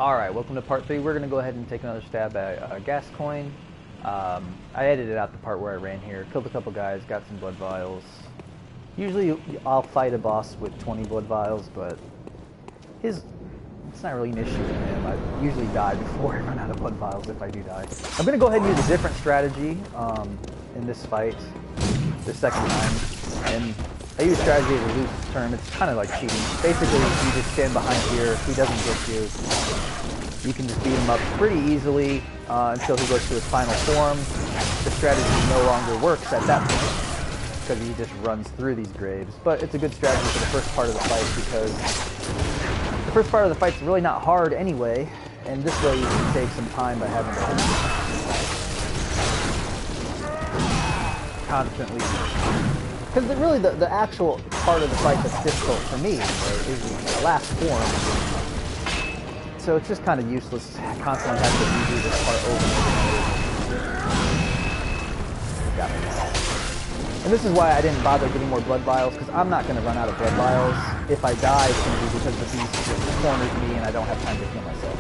Alright, welcome to part 3. We're going to go ahead and take another stab at Gascoigne. I edited out the part where I ran here, killed a couple guys, got some blood vials. Usually I'll fight a boss with 20 blood vials, but it's not really an issue with him. I usually die before I run out of blood vials if I do die. I'm going to go ahead and use a different strategy in this fight, the second time. And I use strategy as a loose term. It's kind of like cheating. Basically, you just stand behind here. If he doesn't get you, you can just beat him up pretty easily until he goes to his final form. The strategy no longer works at that point because he just runs through these graves. But it's a good strategy for the first part of the fight because the first part of the fight's really not hard anyway, and this way you can save some time by having to constantly. Because really the actual part of the fight that's difficult for me is the last form. So it's just kind of useless constantly having to redo this part over and over. Got me. And this is why I didn't bother getting more blood vials, because I'm not going to run out of blood vials. If I die, it's going to be because the beast just corners me and I don't have time to heal myself.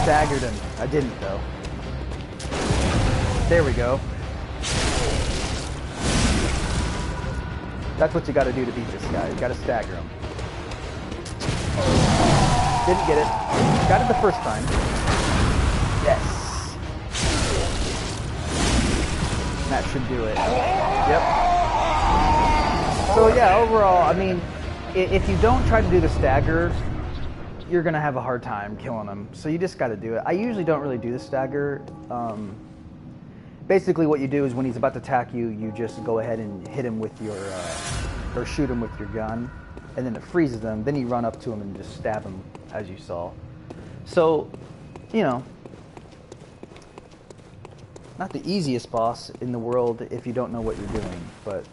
Staggered him. I didn't though. There we go. That's what you gotta do to beat this guy. You gotta stagger him. Didn't get it. Got it the first time. Yes. That should do it. Yep. So yeah, overall, I mean, if you don't try to do the stagger, you're gonna have a hard time killing him. So you just gotta do it. I usually don't really do the stagger. Basically what you do is when he's about to attack you, you just go ahead and hit him with your, or shoot him with your gun, and then it freezes him. Then you run up to him and just stab him, as you saw. So, you know, not the easiest boss in the world if you don't know what you're doing, but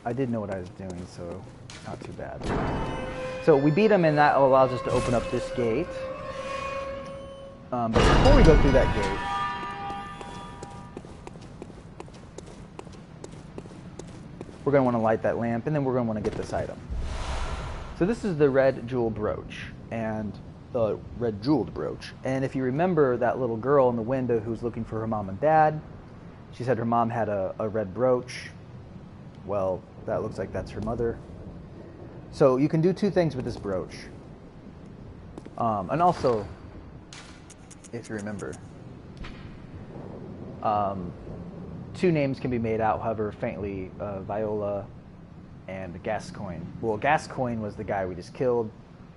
I did know what I was doing, so not too bad. So we beat him, and that allows us to open up this gate. But before we go through that gate, we're going to want to light that lamp, and then we're going to want to get this item. So this is the red jewel brooch, and the red jeweled brooch. And if you remember that little girl in the window who's looking for her mom and dad, she said her mom had a red brooch. Well, that looks like that's her mother. So you can do two things with this brooch. And also, if you remember, two names can be made out, however, faintly, Viola and Gascoigne. Well, Gascoigne was the guy we just killed.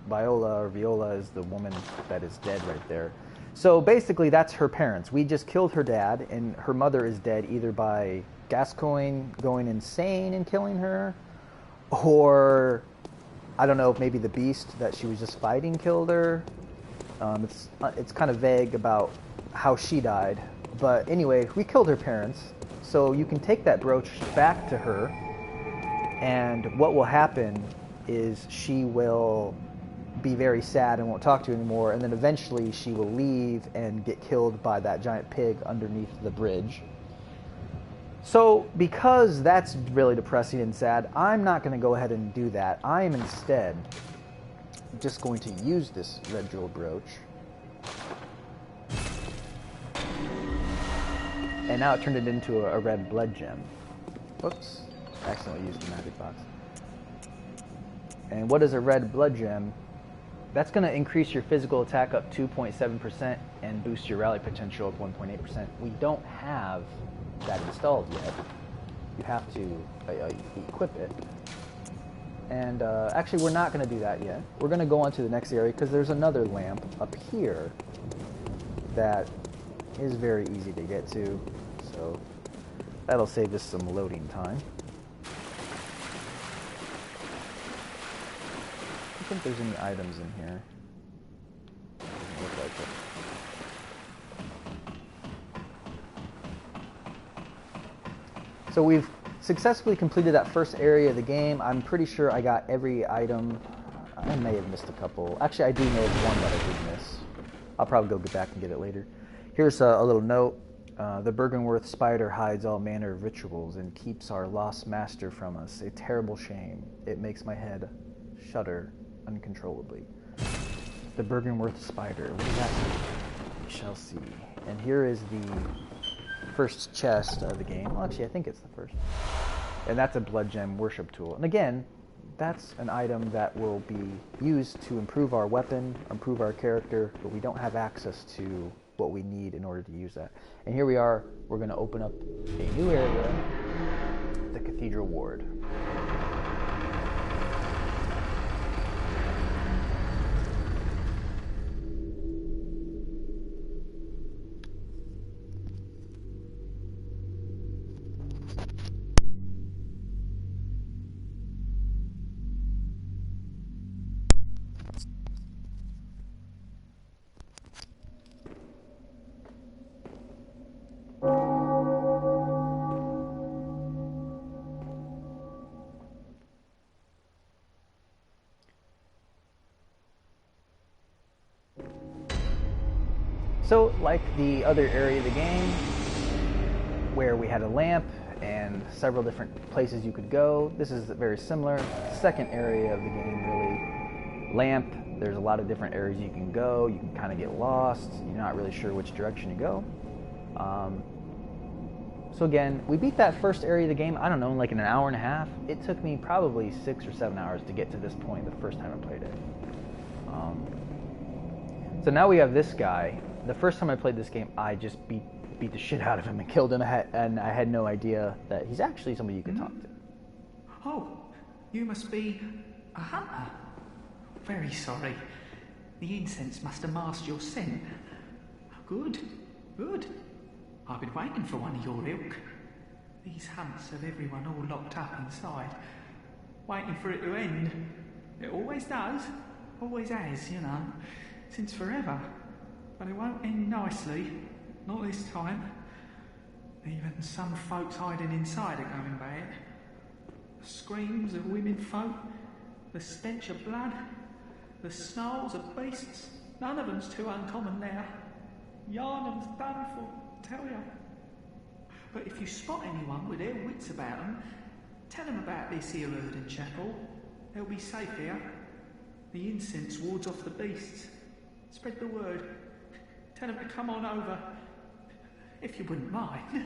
Viola is the woman that is dead right there. So basically, that's her parents. We just killed her dad, and her mother is dead either by Gascoigne going insane and killing her, or I don't know if maybe the beast that she was just fighting killed her. It's kind of vague about how she died. But anyway, we killed her parents. So you can take that brooch back to her. And what will happen is she will be very sad and won't talk to you anymore. And then eventually she will leave and get killed by that giant pig underneath the bridge. So, because that's really depressing and sad, I'm not going to go ahead and do that. I am instead just going to use this red jewel brooch. And now it turned it into a red blood gem. Whoops. I accidentally used the magic box. And what is a red blood gem? That's going to increase your physical attack up 2.7% and boost your rally potential up 1.8%. We don't have that installed yet. You have to equip it. And actually, we're not going to do that yet. We're going to go on to the next area because there's another lamp up here that is very easy to get to. So that'll save us some loading time. I don't think there's any items in here. Doesn't look like it. So we've successfully completed that first area of the game. I'm pretty sure I got every item. I may have missed a couple. Actually, I do know one that I did miss. I'll probably go get back and get it later. Here's a little note. The Bergenworth spider hides all manner of rituals and keeps our lost master from us. A terrible shame. It makes my head shudder uncontrollably. The Bergenworth spider. What does that mean? We shall see. And here is the first chest of the game. Well, actually, I think it's the first. And that's a blood gem worship tool. And again, that's an item that will be used to improve our weapon, improve our character, but we don't have access to what we need in order to use that. And here we are. We're going to open up a new area, the Cathedral Ward. So, like the other area of the game, where we had a lamp and several different places you could go, this is very similar. Second area of the game, really. Lamp, there's a lot of different areas you can go. You can kind of get lost. You're not really sure which direction to go. So again, we beat that first area of the game, I don't know, in like an hour and a half. It took me probably 6 or 7 hours to get to this point the first time I played it. So now we have this guy. The first time I played this game, I just beat the shit out of him and killed him, and I had no idea that he's actually somebody you can talk to. Oh, you must be a hunter. Very sorry. The incense must have masked your scent. Good, good. I've been waiting for one of your ilk. These hunts have everyone all locked up inside, waiting for it to end. It always does, always has, you know, since forever. But it won't end nicely, not this time. Even some folks hiding inside are going bad. The screams of women folk, the stench of blood, the snarls of beasts, none of them's too uncommon now. Yarnum's done for, tell ya. But if you spot anyone with their wits about them, tell them about this here Erden Chapel. They'll be safe here. The incense wards off the beasts. Spread the word. Tell them to come on over, if you wouldn't mind.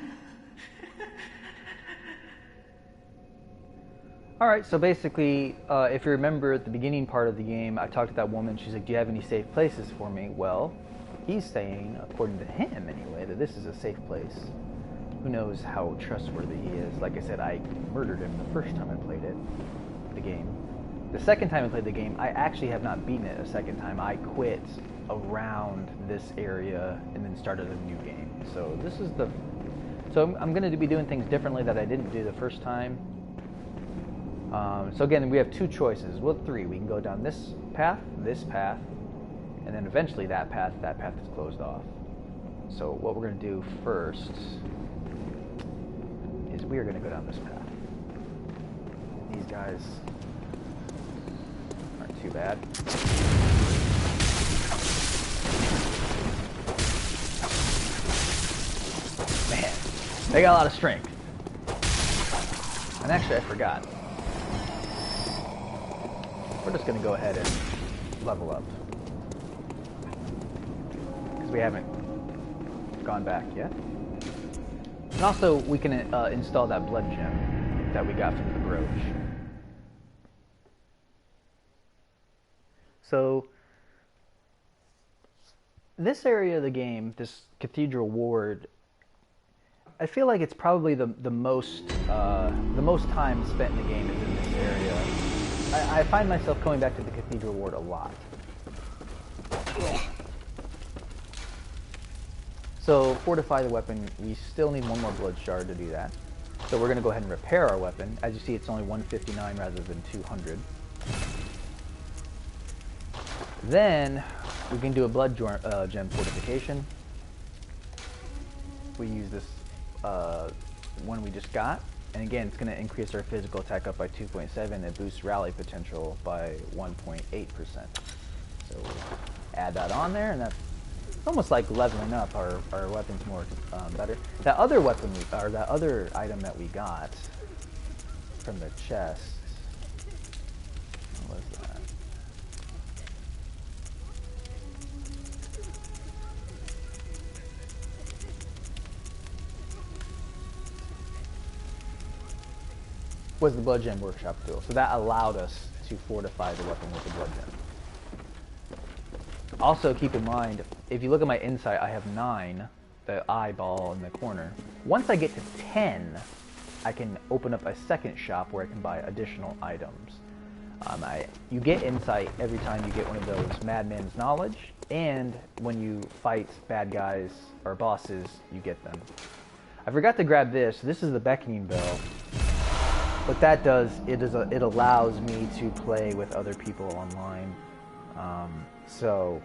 Alright, so basically, if you remember at the beginning part of the game, I talked to that woman. She's like, do you have any safe places for me? Well, he's saying, according to him anyway, that this is a safe place. Who knows how trustworthy he is. Like I said, I murdered him the first time I played the game. The second time I played the game, I actually have not beaten it a second time. I quit around this area and then started a new game. So this is the... So I'm going to be doing things differently that I didn't do the first time. So again, we have two choices. Well, three. We can go down this path, and then eventually that path is closed off. So what we're going to do first is we are going to go down this path. These guys aren't too bad. Man, they got a lot of strength. And actually, I forgot. We're just going to go ahead and level up. Because we haven't gone back yet. And also, we can install that blood gem that we got from the brooch. So, this area of the game, this Cathedral Ward, I feel like it's probably the most time spent in the game is in this area. I find myself coming back to the Cathedral Ward a lot. So, fortify the weapon. We still need one more blood shard to do that. So we're going to go ahead and repair our weapon. As you see, it's only 159 rather than 200. Then, we can do a blood gem fortification. We use this one we just got. And again, it's going to increase our physical attack up by 2.7 and boost rally potential by 1.8%. So we'll add that on there, and that's almost like leveling up our weapons more better. That other weapon, or that other item that we got from the chest, what was that? Was the Blood Gem Workshop tool. So that allowed us to fortify the weapon with the Blood Gem. Also, keep in mind, if you look at my insight, I have 9, the eyeball in the corner. Once I get to 10, I can open up a second shop where I can buy additional items. You get insight every time you get one of those Madman's Knowledge, and when you fight bad guys or bosses, you get them. I forgot to grab this. This is the Beckoning Bell. What that does, it allows me to play with other people online. So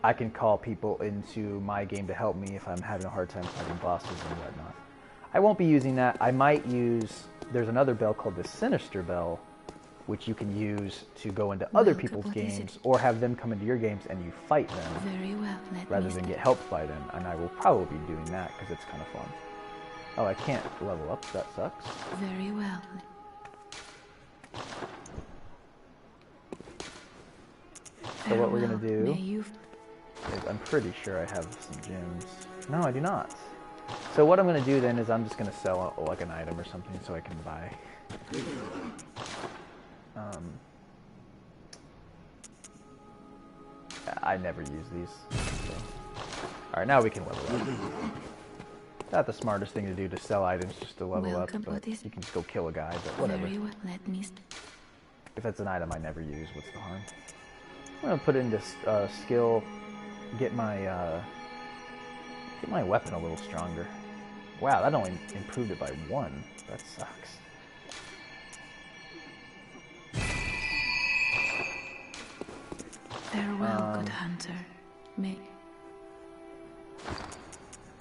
I can call people into my game to help me if I'm having a hard time fighting bosses and whatnot. I won't be using that. I might use, there's another bell called the Sinister Bell, which you can use to go into other people's games or have them come into your games and you fight them. Very well, rather than get helped by them. And I will probably be doing that because it's kind of fun. Oh, I can't level up. That sucks. Very well. So what we're going to do is, I'm pretty sure I have some gems. No, I do not. So what I'm going to do then is I'm just going to sell like an item or something so I can buy. I never use these. So. Alright, now we can level up. Not the smartest thing to do to sell items just to level up, but you can just go kill a guy, but whatever. Very well. Let me if that's an item I never use, what's the harm? I'm gonna put in this skill, get my weapon a little stronger. Wow, that only improved it by 1. That sucks. Farewell, good hunter.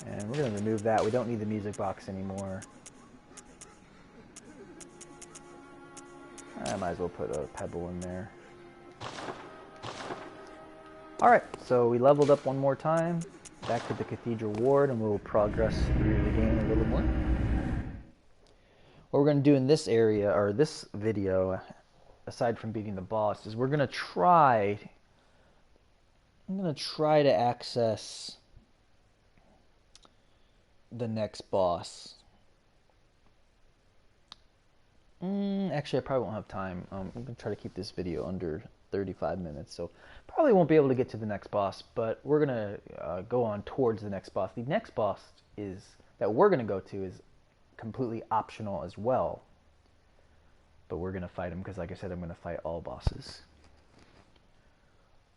And we're going to remove that. We don't need the music box anymore. I might as well put a pebble in there. Alright, so we leveled up one more time. Back to the Cathedral Ward, and we'll progress through the game a little more. What we're going to do in this area, or this video, aside from beating the boss, is we're going to try... I'm going to try to access the next boss. Actually, I probably won't have time. I'm going to try to keep this video under 35 minutes, so probably won't be able to get to the next boss, but we're going to go on towards the next boss. The next boss that we're going to go to is completely optional as well, but we're going to fight him because, like I said, I'm going to fight all bosses.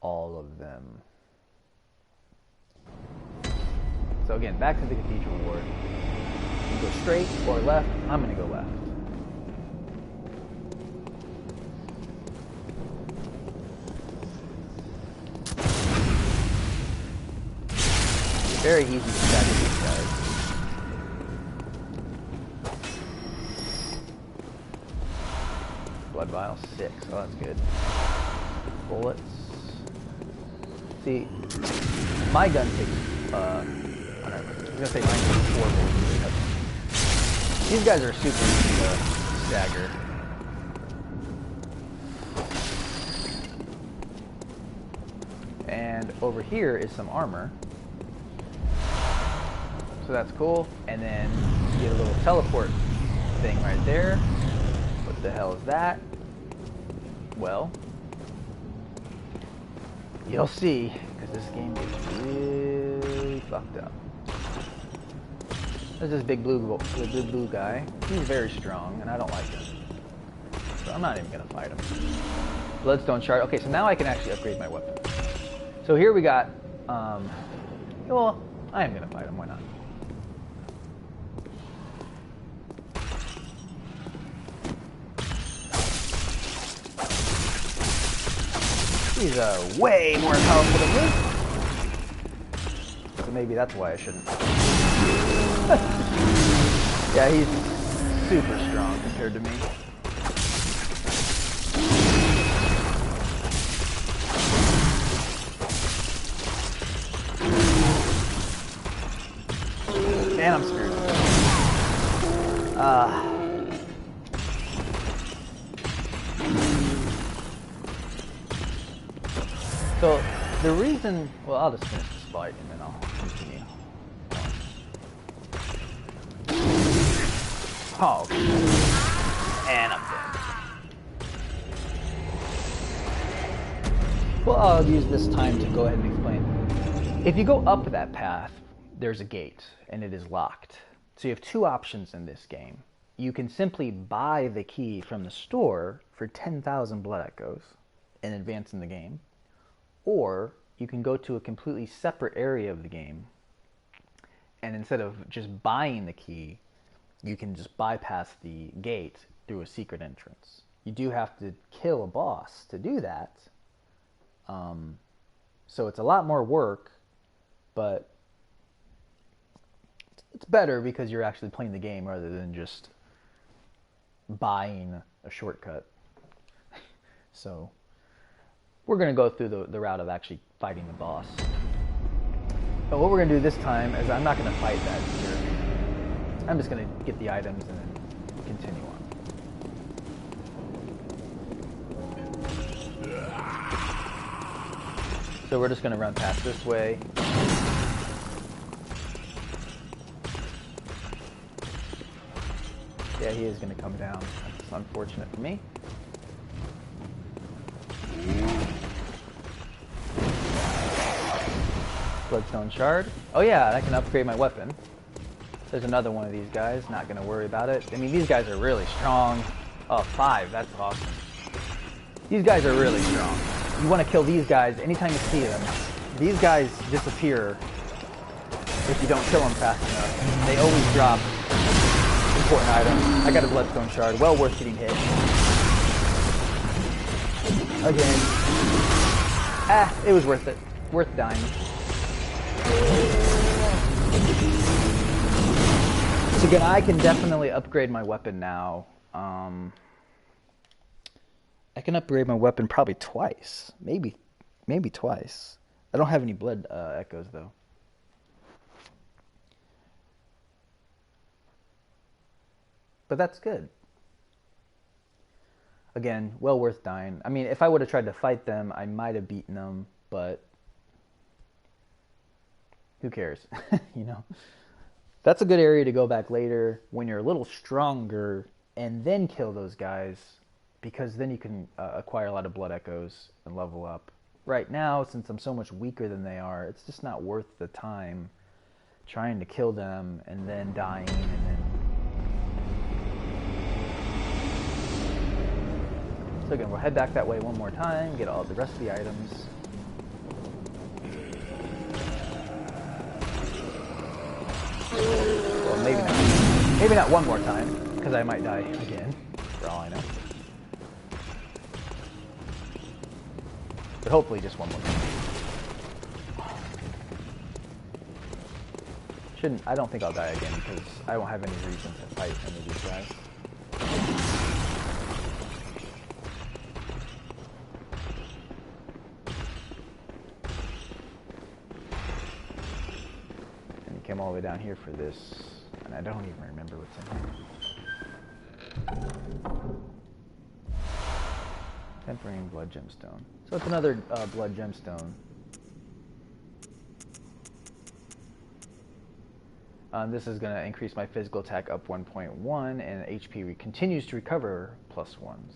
All of them. So again, back to the Cathedral Ward. You go straight or left. I'm going to go left. Very easy to stagger these guys. Blood vial 6. Oh, that's good. Bullets. See, my gun takes, I was gonna say mine takes 4 bullets. These guys are super easy to stagger. And over here is some armor. So that's cool. And then you get a little teleport thing right there. What the hell is that? Well, you'll see, because this game gets really fucked up. There's this big blue guy. He's very strong, and I don't like him. So I'm not even gonna fight him. Bloodstone shard. Okay, so now I can actually upgrade my weapon. So here we got, well, I am gonna fight him, why not? He's way more powerful than me. So maybe that's why I shouldn't. Yeah, he's super strong compared to me. And I'm screwed. So the reason, well, I'll just finish this fight and then I'll continue. Oh, and I'm dead. Well, I'll use this time to go ahead and explain. If you go up that path, there's a gate and it is locked. So you have two options in this game. You can simply buy the key from the store for 10,000 blood echoes and advance in the game. Or you can go to a completely separate area of the game, and instead of just buying the key, you can just bypass the gate through a secret entrance. You do have to kill a boss to do that, so it's a lot more work, but it's better because you're actually playing the game rather than just buying a shortcut. So we're going to go through the route of actually fighting the boss. But what we're going to do this time is I'm not going to fight that here. I'm just going to get the items and then continue on. So we're just going to run past this way. Yeah, he is going to come down. That's unfortunate for me. Bloodstone shard. Oh yeah, I can upgrade my weapon. There's another one of these guys. Not going to worry about it. I mean, these guys are really strong. Oh, 5. That's awesome. These guys are really strong. You want to kill these guys anytime you see them. These guys disappear if you don't kill them fast enough. They always drop important items. I got a bloodstone shard. Well worth getting hit. Again. It was worth it. Worth dying. So again, I can definitely upgrade my weapon now. I can upgrade my weapon probably twice. Maybe twice. I don't have any blood echoes though. But that's good. Again, well worth dying. I mean, if I would have tried to fight them, I might have beaten them, but who cares? You know? That's a good area to go back later when you're a little stronger and then kill those guys, because then you can acquire a lot of blood echoes and level up. Right now, since I'm so much weaker than they are, it's just not worth the time trying to kill them and then dying and then... So again, we'll head back that way one more time, get all the rest of the items. Well, maybe not. Maybe not one more time, because I might die again, for all I know. But hopefully just one more time. I don't think I'll die again, because I won't have any reason to fight any of these guys. Came all the way down here for this, and I don't even remember what's in here. Tempering blood gemstone. So it's another blood gemstone. This is going to increase my physical attack up 1.1, and HP continues to recover +1.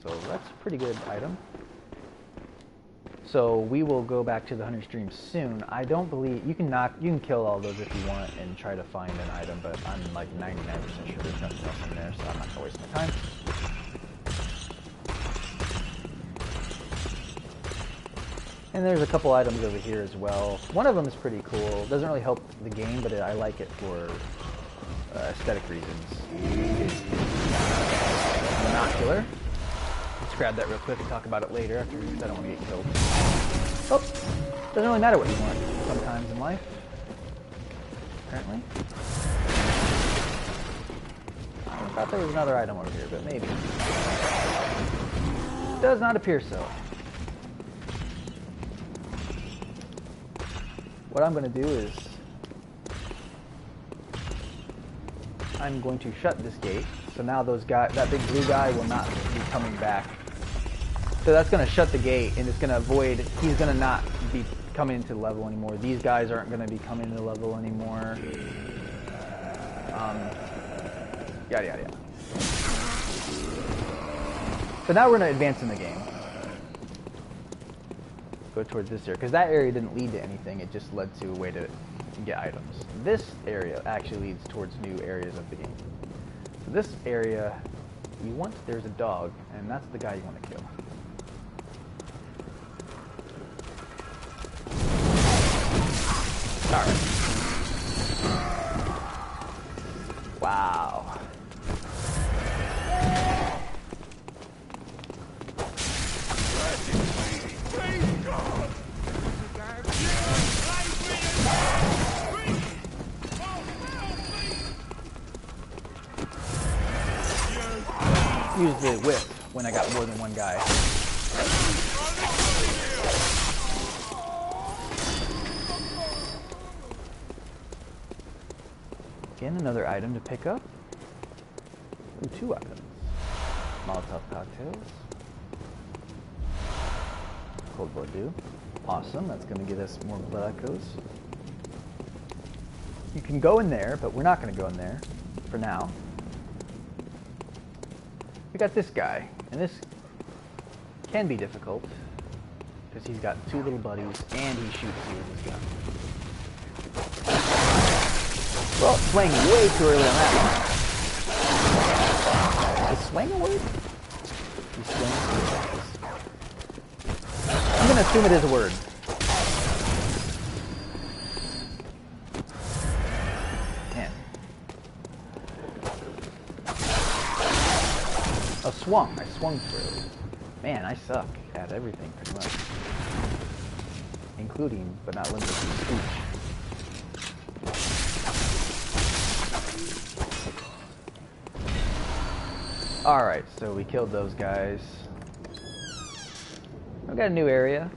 So that's a pretty good item. So we will go back to the hunter stream soon. I don't believe you can kill all those if you want and try to find an item, but I'm like 99% sure there's nothing else in there, so I'm not gonna waste my time. And there's a couple items over here as well. One of them is pretty cool. Doesn't really help the game, but I like it for aesthetic reasons. It's binocular. Let's grab that real quick and talk about it later after, because I don't want to get killed. Oh, doesn't really matter what you want sometimes in life. Apparently. I thought there was another item over here, but maybe. Does not appear so. What I'm going to do is I'm going to shut this gate. So now that big blue guy will not be coming back. So that's going to shut the gate, and it's going to avoid, he's going to not be coming into the level anymore. These guys aren't going to be coming to the level anymore. Yada yada yada. So now we're going to advance in the game. Go towards this area, because that area didn't lead to anything, it just led to a way to get items. This area actually leads towards new areas of the game. So this area, there's a dog, and that's the guy you want to kill. Alright. Wow. Use the whip when I got more than one guy. Again, another item to pick up. Ooh, 2 items. Molotov cocktails. Cold blood dew. Awesome, that's going to get us more blood echoes. You can go in there, but we're not going to go in there for now. We got this guy, and this can be difficult because he's got 2 little buddies and he shoots you with his gun. Well, swing way too early on that one. Is swing a word? He's swinging. I'm going to assume it is a word. I swung through. Man, I suck at everything pretty much. Including, but not limited to, speech. Alright, so we killed those guys. We've got a new area.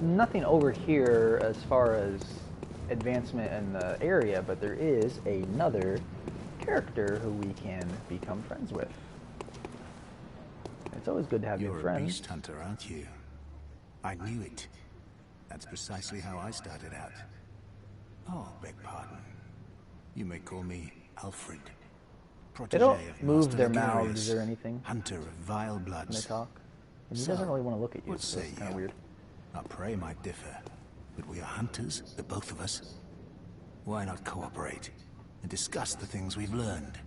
Nothing over here as far as advancement in the area, but there is another character who we can become friends with. It's always good to have new friends. You're a beast hunter, aren't you? I knew it. That's precisely how I started out. Oh, beg pardon. You may call me Alfred. They don't move their mouths or anything. Hunter of vile bloods. When they talk. And he doesn't really want to look at you, so it's kind of weird. Our prey might differ, but we are hunters, the both of us. Why not cooperate and discuss the things we've learned?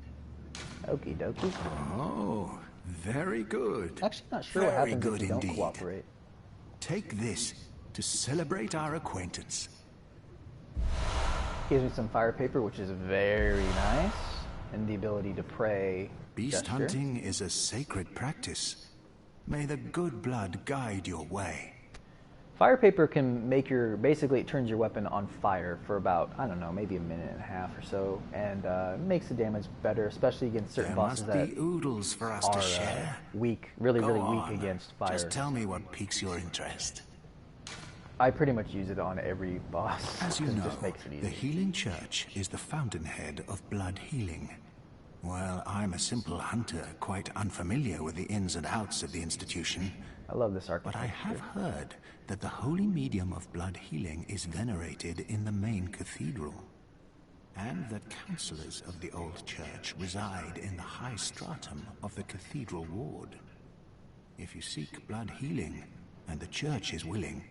Okie dokie. Oh, very good. Actually, not sure what happens if you don't cooperate. Take this to celebrate our acquaintance. Gives me some fire paper, which is very nice, and the ability to pray. Beast hunting is a sacred practice. May the good blood guide your way. Fire paper can make basically it turns your weapon on fire for about, I don't know, maybe a minute and a half or so, and makes the damage better, especially against certain bosses that be oodles for us to share. Weak, really weak against fire. Just tell me what piques your interest. I pretty much use it on every boss. As you know, it just makes it easy. The Healing Church is the fountainhead of blood healing. While I'm a simple hunter, quite unfamiliar with the ins and outs of the institution, I love this architecture. But I have heard that the holy medium of blood healing is venerated in the main cathedral, and that counselors of the old church reside in the high stratum of the cathedral ward. If you seek blood healing, and the church is willing,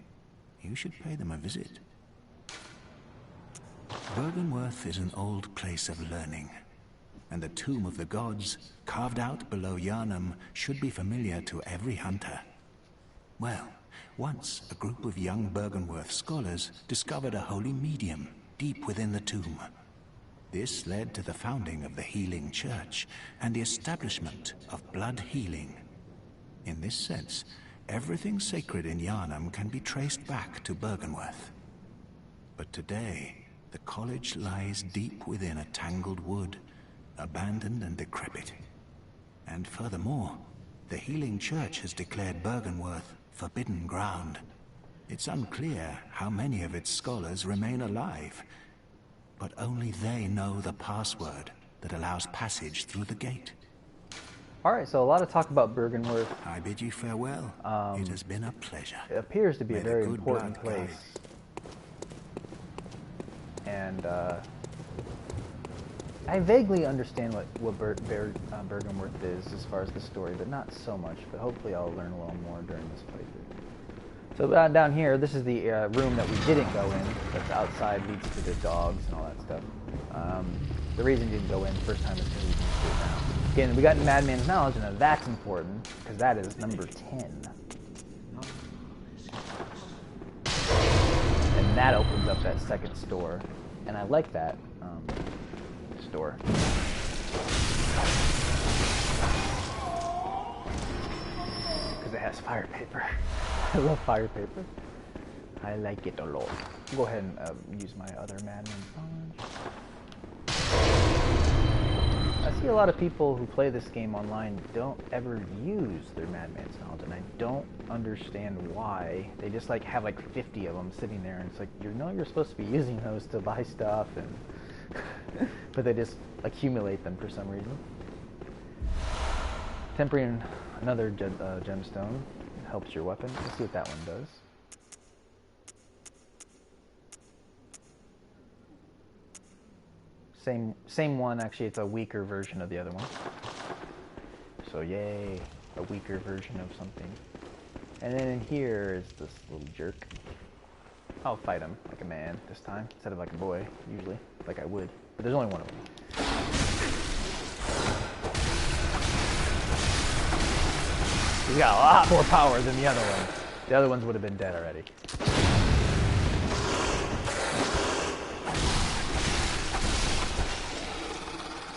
you should pay them a visit. Bergenworth is an old place of learning, and the Tomb of the Gods, carved out below Yharnam, should be familiar to every hunter. Well, once a group of young Byrgenwerth scholars discovered a holy medium deep within the tomb. This led to the founding of the Healing Church and the establishment of blood healing. In this sense, everything sacred in Yharnam can be traced back to Byrgenwerth. But today, the college lies deep within a tangled wood, abandoned and decrepit. And furthermore, the Healing Church has declared Byrgenwerth forbidden ground. It's unclear how many of its scholars remain alive, but only they know the password that allows passage through the gate. Alright, so a lot of talk about Byrgenwerth. I bid you farewell. It has been a pleasure. It appears to be May a the very good important blood place. And I vaguely understand what Byrgenwerth is as far as the story, but not so much. But hopefully I'll learn a little more during this playthrough. So down here, this is the room that we didn't go in. That's outside, leads to the dogs and all that stuff. The reason we didn't go in the first time is because we can see it now. Again, we got Madman's Knowledge, and that's important, because that is number 10. And that opens up that second store. And I like that store. Because it has fire paper. I love fire paper. I like it a lot. I'll go ahead and use my other Madman's Knowledge. I see a lot of people who play this game online don't ever use their Madman's Knowledge, and I don't understand why. They just like have like 50 of them sitting there, and it's like, you're supposed to be using those to buy stuff, and but they just accumulate them for some reason. Tempering another gemstone helps your weapon. Let's see what that one does. Same one, actually it's a weaker version of the other one. So yay, a weaker version of something. And then in here is this little jerk. I'll fight him like a man this time, instead of like a boy, usually, like I would. But there's only one of them. He's got a lot more power than the other ones. The other ones would have been dead already.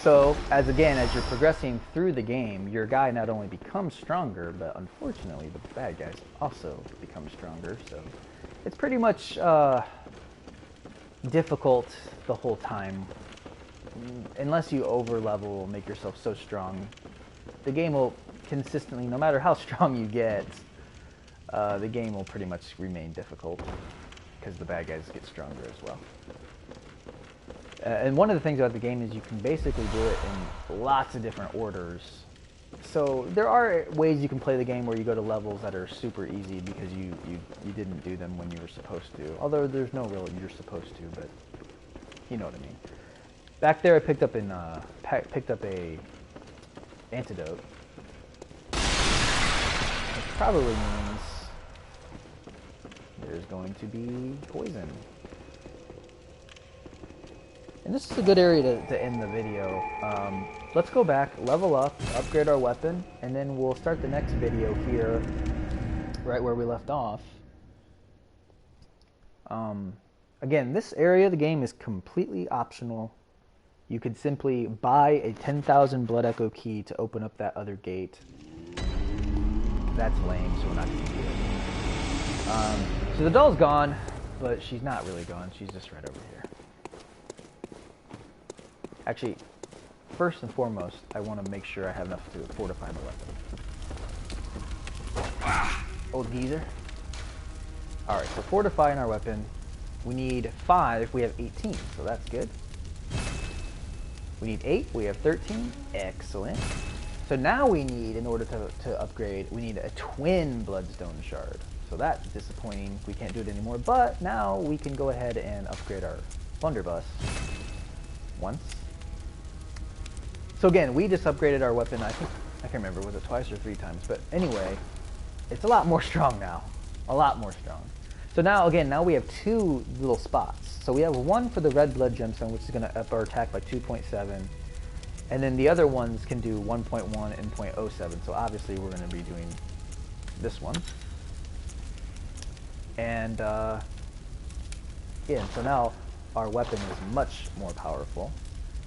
So, as you're progressing through the game, your guy not only becomes stronger, but unfortunately the bad guys also become stronger. So, it's pretty much difficult the whole time. Unless you over-level, make yourself so strong, the game will consistently, no matter how strong you get, the game will pretty much remain difficult, because the bad guys get stronger as well. And one of the things about the game is you can basically do it in lots of different orders. So there are ways you can play the game where you go to levels that are super easy because you didn't do them when you were supposed to. Although there's no real you're supposed to, but you know what I mean. Back there I picked up a antidote. Which probably means there's going to be poison. And this is a good area to end the video. Let's go back, level up, upgrade our weapon, and then we'll start the next video here, right where we left off. Again, this area of the game is completely optional. You could simply buy a 10,000 Blood Echo key to open up that other gate. That's lame, so we're not going to do it. So the doll's gone, but she's not really gone. She's just right over here. Actually, first and foremost, I want to make sure I have enough to fortify my weapon. Old geezer. Alright, so fortifying our weapon, we need 5, we have 18, so that's good. We need 8, we have 13, excellent. So now we need, in order to upgrade, we need a twin bloodstone shard. So that's disappointing, we can't do it anymore, but now we can go ahead and upgrade our blunderbuss once. So again, we just upgraded our weapon, I can't remember, was it twice or 3 times, but anyway, it's a lot more strong now. A lot more strong. So now, again, now we have 2 little spots. So we have one for the red blood gemstone, which is going to up our attack by 2.7. And then the other ones can do 1.1 and 0.07. So obviously we're going to be doing this one. And yeah, so now our weapon is much more powerful.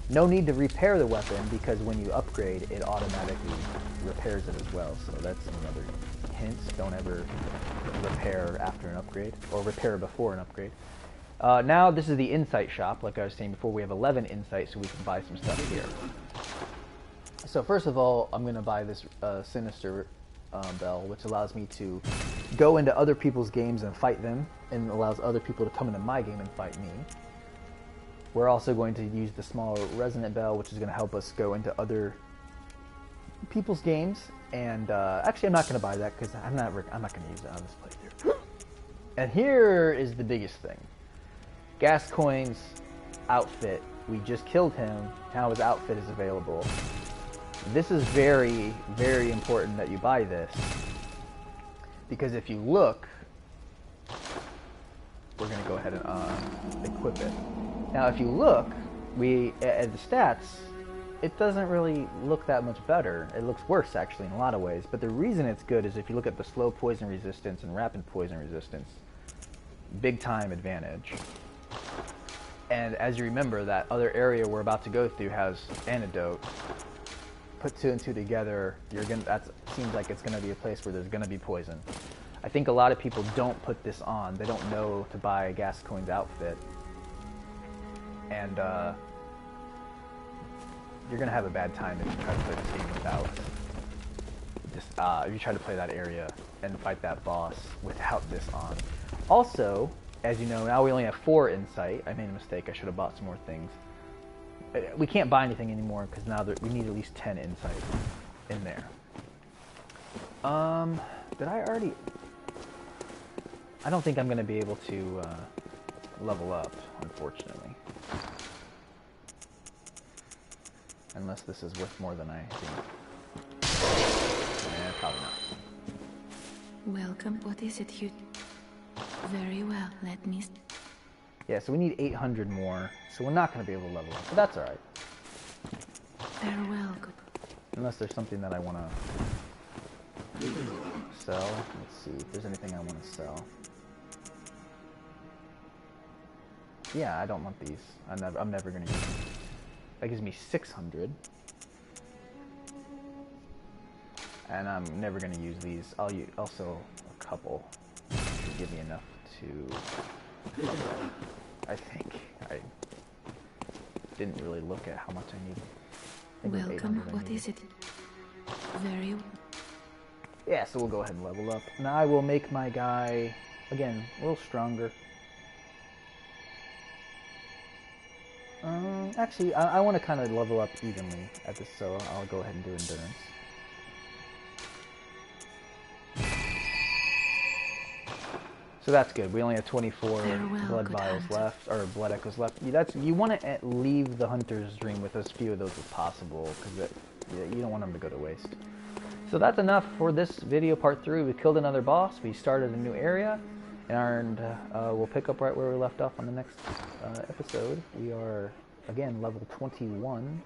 No need to repair the weapon because when you upgrade, it automatically repairs it as well. So that's another hint. Don't ever repair after an upgrade, or repair before an upgrade. Now this is the insight shop. Like I was saying before, we have 11 insight, so we can buy some stuff here. So first of all, I'm going to buy this sinister bell, which allows me to go into other people's games and fight them, and allows other people to come into my game and fight me. We're also going to use the small resonant bell, which is going to help us go into other people's games. And actually, I'm not going to buy that because I'm not going to use it on this playthrough. And here is the biggest thing: Gascoigne's outfit. We just killed him. Now his outfit is available. This is very, very important that you buy this, because if you look, we're going to go ahead and equip it. Now, if you look, at the stats, it doesn't really look that much better. It looks worse, actually, in a lot of ways. But the reason it's good is if you look at the slow poison resistance and rapid poison resistance, big time advantage. And as you remember, that other area we're about to go through has antidote. Put 2 and 2 together, that seems like it's going to be a place where there's going to be poison. I think a lot of people don't put this on. They don't know to buy Gascoigne's outfit. And you're going to have a bad time if you try to play this game without if you try to play that area and fight that boss without this on. Also, as you know, now we only have 4 insight. I made a mistake. I should have bought some more things. We can't buy anything anymore because now we need at least 10 insight in there. Did I already... I don't think I'm going to be able to level up, unfortunately. Unless this is worth more than I think. Yeah, probably not. Welcome. What is it you... Very well, let me... Yeah, so we need 800 more, so we're not going to be able to level up, but that's alright. Farewell, good. Unless there's something that I want to sell. Let's see if there's anything I want to sell. Yeah, I don't want these. I'm never going to use them. That gives me 600. And I'm never going to use these. I'll sell a couple to give me enough to... I think. I didn't really look at how much I need. Welcome. What is it? Very... Yeah, so we'll go ahead and level up. Now I will make my guy, again, a little stronger. Actually, I want to kind of level up evenly at this, so I'll go ahead and do endurance. So that's good. We only have 24 blood vials left, or blood echoes left. You want to leave the hunter's dream with as few of those as possible, because you don't want them to go to waste. So that's enough for this video, part 3. We killed another boss. We started a new area, and we'll pick up right where we left off on the next episode. We are, again, level 21.